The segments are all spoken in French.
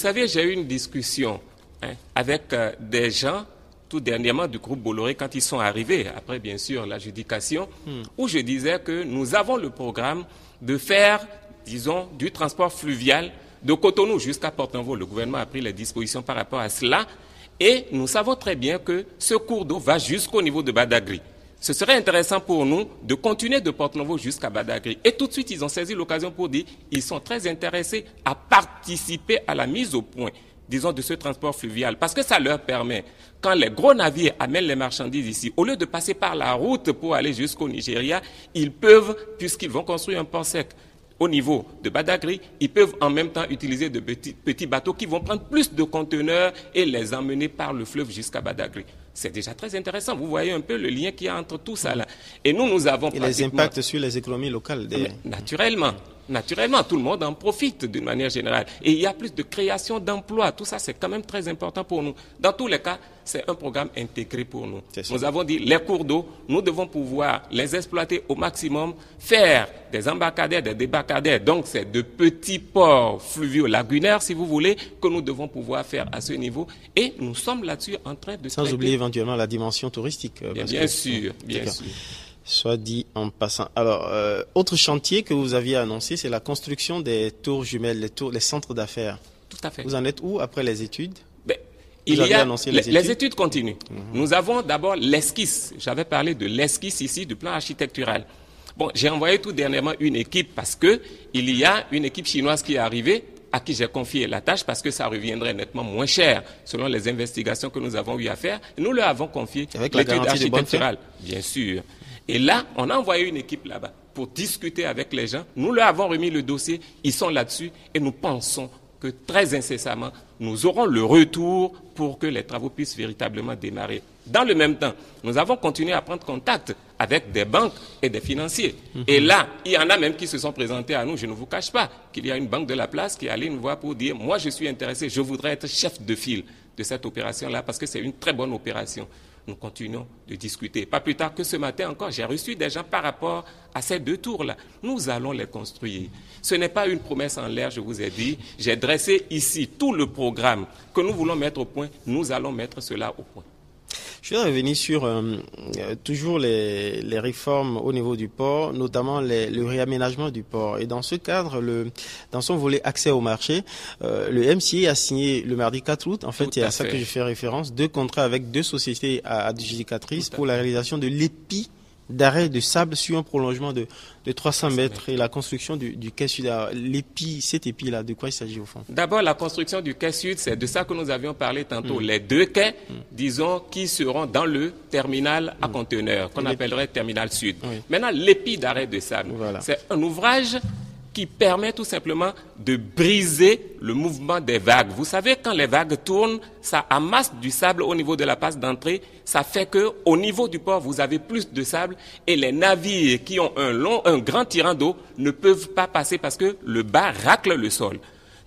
savez, j'ai eu une discussion avec des gens tout dernièrement du groupe Bolloré quand ils sont arrivés, après bien sûr l'adjudication, où je disais que nous avons le programme de faire, disons, du transport fluvial de Cotonou jusqu'à Port-Novo. Le gouvernement a pris les dispositions par rapport à cela et nous savons très bien que ce cours d'eau va jusqu'au niveau de Badagry. Ce serait intéressant pour nous de continuer de Port-Novo jusqu'à Badagry. Et tout de suite, ils ont saisi l'occasion pour dire qu'ils sont très intéressés à participer à la mise au point, disons, de ce transport fluvial, parce que ça leur permet, quand les gros navires amènent les marchandises ici, au lieu de passer par la route pour aller jusqu'au Nigeria, ils peuvent, puisqu'ils vont construire un port sec au niveau de Badagry, ils peuvent en même temps utiliser de petits bateaux qui vont prendre plus de conteneurs et les emmener par le fleuve jusqu'à Badagry. C'est déjà très intéressant. Vous voyez un peu le lien qu'il y a entre tout ça là. Et nous avons et les impacts sur les économies locales. Naturellement, tout le monde en profite d'une manière générale. Et il y a plus de création d'emplois. Tout ça, c'est quand même très important pour nous. Dans tous les cas, c'est un programme intégré pour nous. Nous avons dit, les cours d'eau, nous devons pouvoir les exploiter au maximum, faire des embarcadères, des débarcadères. Donc, c'est de petits ports fluviaux lagunaires, si vous voulez, que nous devons pouvoir faire à ce niveau. Et nous sommes là-dessus en train de... Sans oublier éventuellement la dimension touristique. Bien sûr. Soit dit en passant. Alors, autre chantier que vous aviez annoncé, c'est la construction des tours jumelles, les centres d'affaires. Tout à fait. Vous en êtes où après les études? Les études continuent. Nous avons d'abord l'esquisse. J'avais parlé de l'esquisse ici, du plan architectural. Bon, j'ai envoyé tout dernièrement une équipe parce que il y a une équipe chinoise qui est arrivée à qui j'ai confié la tâche parce que ça reviendrait nettement moins cher selon les investigations que nous avons eu à faire. Nous leur avons confié l'étude architecturale, bien sûr. Et là, on a envoyé une équipe là-bas pour discuter avec les gens. Nous leur avons remis le dossier, ils sont là-dessus et nous pensons que très incessamment, nous aurons le retour pour que les travaux puissent véritablement démarrer. Dans le même temps, nous avons continué à prendre contact avec des banques et des financiers. Et là, il y en a même qui se sont présentés à nous. Je ne vous cache pas qu'il y a une banque de la place qui est allée nous voir pour dire « Moi, je suis intéressé, je voudrais être chef de file de cette opération-là parce que c'est une très bonne opération. » Nous continuons de discuter. Pas plus tard que ce matin encore, j'ai reçu des gens par rapport à ces deux tours-là. Nous allons les construire. Ce n'est pas une promesse en l'air, je vous ai dit. J'ai dressé ici tout le programme que nous voulons mettre au point. Nous allons mettre cela au point. Je vais revenir sur toujours les réformes au niveau du port, notamment le réaménagement du port. Et dans ce cadre, dans son volet accès au marché, le MCA a signé le mardi 4 août, en fait, c'est à ça que je fais référence, 2 contrats avec 2 sociétés adjudicatrices pour la réalisation de l'épi d'arrêt de sable sur un prolongement de 300 mètres et la construction du quai sud. L'épi, cet épi-là, de quoi il s'agit au fond? D'abord, la construction du quai sud, c'est de ça que nous avions parlé tantôt. Les 2 quais, disons, qui seront dans le terminal à conteneurs, qu'on appellerait terminal sud. Maintenant, l'épi d'arrêt de sable, c'est un ouvrage qui permet tout simplement de briser le mouvement des vagues. Vous savez, quand les vagues tournent, ça amasse du sable au niveau de la passe d'entrée. Ça fait que, au niveau du port, vous avez plus de sable et les navires qui ont un grand tirant d'eau ne peuvent pas passer parce que le bas racle le sol.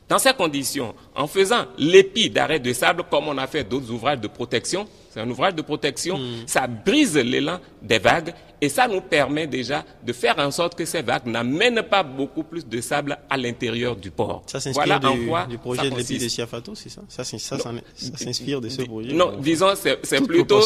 Dans ces conditions, en faisant l'épi d'arrêt de sable, comme on a fait d'autres ouvrages de protection, c'est un ouvrage de protection, ça brise l'élan des vagues et ça nous permet déjà de faire en sorte que ces vagues n'amènent pas beaucoup plus de sable à l'intérieur du port. Ça s'inspire du projet de l'épi de Siafato, c'est ça? Ça s'inspire de ce projet? Non, disons, c'est plutôt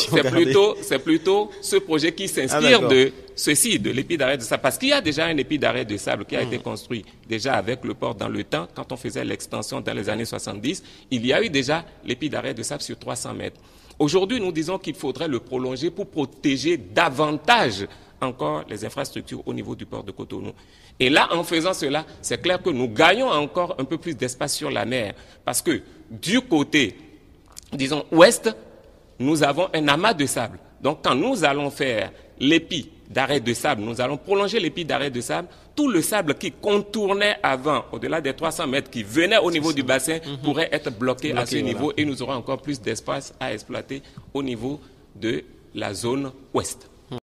ce projet qui s'inspire de ceci, de l'épi d'arrêt de sable. Parce qu'il y a déjà un épi d'arrêt de sable qui a été construit déjà avec le port dans le temps, quand on faisait l'extension dans les années 70, il y a eu déjà l'épi d'arrêt de sable sur 300 mètres. Aujourd'hui, nous disons qu'il faudrait le prolonger pour protéger davantage encore les infrastructures au niveau du port de Cotonou. Et là, en faisant cela, c'est clair que nous gagnons encore un peu plus d'espace sur la mer. Parce que du côté, disons, ouest, nous avons un amas de sable. Donc, quand nous allons faire l'épi d'arrêt de sable, nous allons prolonger l'épi d'arrêt de sable, tout le sable qui contournait avant, au-delà des 300 mètres, qui venait au niveau du bassin, pourrait être bloqué à ce niveau et nous aurons encore plus d'espace à exploiter au niveau de la zone ouest.